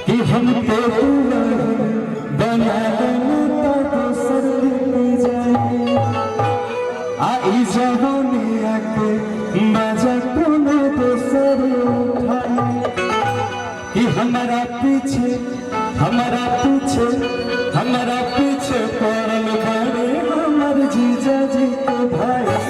कि हम तो बना तो सर जाए आई जवानिया के मजा कोनो तो सर उठाए कि हमारा पीछे पड़ल बड़े हमर जीजा जी के भाई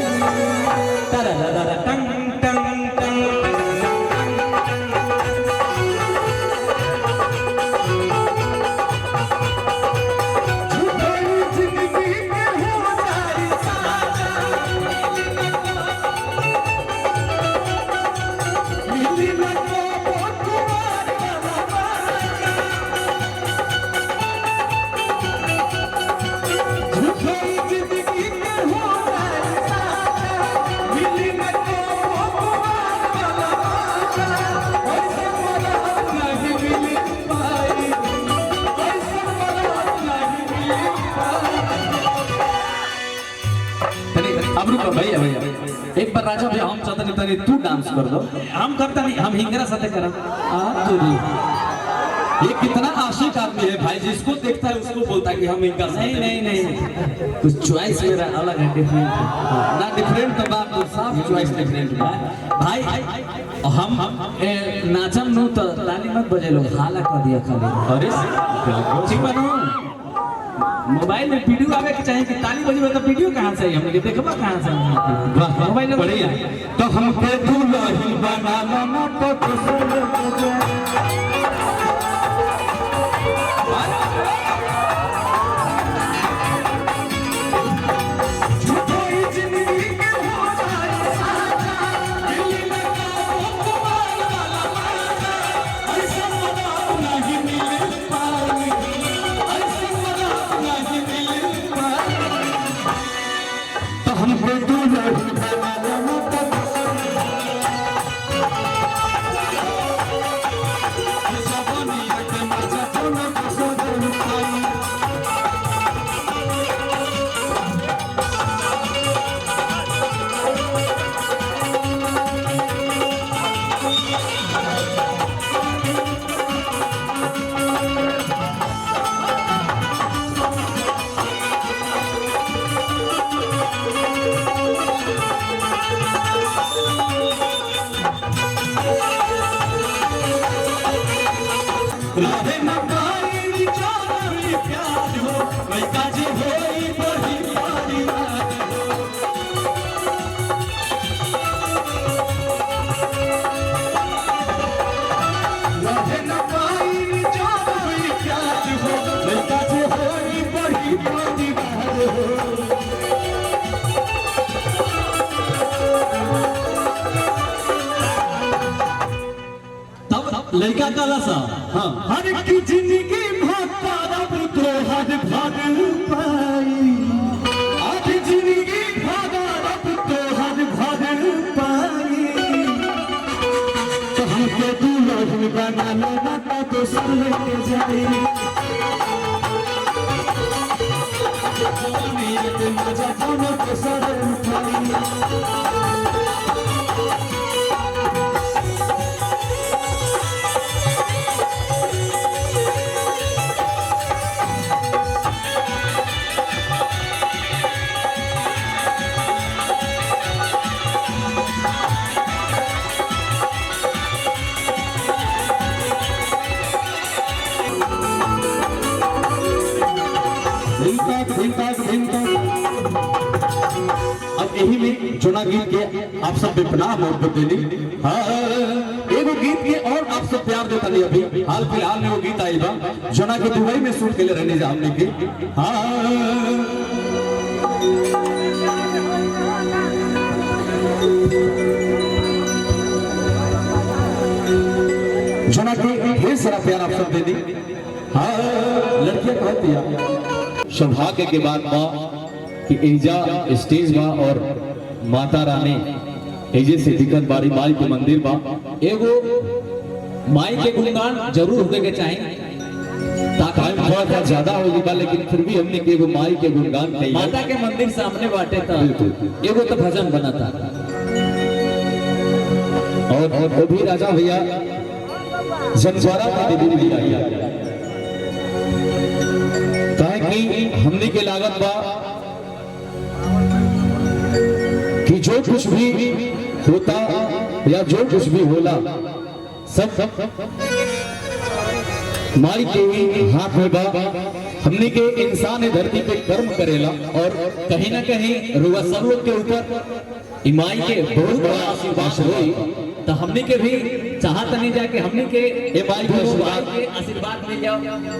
भैया एक बार राजा भैया हम चाहते नहीं तू डांस कर दो हम करता नहीं हम हिंगरा साथे करा ये कितना आशिक आदमी है भाई जिसको देखता है उसको बोलता है कि हम इनका नहीं तो चॉइस मेरा अलग है डिफरेंट है ना डिफरेंट तो बात तो साफ चॉइस डिफरेंट है भाई हम नाचम नु तो ताली मत बजे लो हाला कर दिया खाली अरे ठीक बनो मोबाइल में वीडियो आवे के चाहिए कि ताली बजे तो वीडियो कहां से हम के देखबा कहां से वाह मोबाइल में बढ़िया तो हम के दुल्हन बना ना तो सुन लड़का काला सा हाँ हर की जिंदगी भाग तो हर भाग पाई आज जिंदगी भाग तो हर भाग पाई तो हमके दुल्हन बना लेना तो सर लेके जाए मजा दोनों को सर उठाई अब यही में चुना गीत के आप सब बेपनाह मोहब्बत देनी एगो गीत के और आप सब प्यार देता नहीं अभी हाल फिलहाल में वो गीत आई बा चुना के दुबई में शूट के लिए रहने जा हमने की चुना के ढेर सारा प्यार आप सब दे दी लड़कियां कहती है सौभाग्य के बाद माँ कि एजा स्टेज बा और माता रानी एजे से दिक्कत बाड़ी माई के मंदिर बा, एगो माई के गुणगान जरूर होके के चाहिए टाइम थोड़ा सा ज्यादा होगी बा, लेकिन फिर भी हमने के एगो माई के गुणगान कही माता के मंदिर सामने बाटे था, एगो तो भजन बना था। और वो भी राजा भैया जनस्वारा में देवी भी आई कहे कि हमने के लागत बा कि जो कुछ भी होता या जो कुछ भी होला सब माई के हाथ में बा। हमने के इंसान है धरती पे कर्म करेला और कहीं ना कहीं रुआ सब लोग के ऊपर माई के बहुत बड़ा आशीर्वाद हुई, तो हमने के भी चाहत नहीं जाए कि हमने के माई के आशीर्वाद मिल जाओ,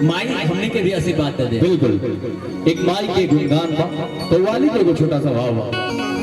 माई हमने के भी आशीर्वाद दे दे। बिल्कुल एक माई के गुणगान बा, तो वाली के एगो छोटा सा भाव बा।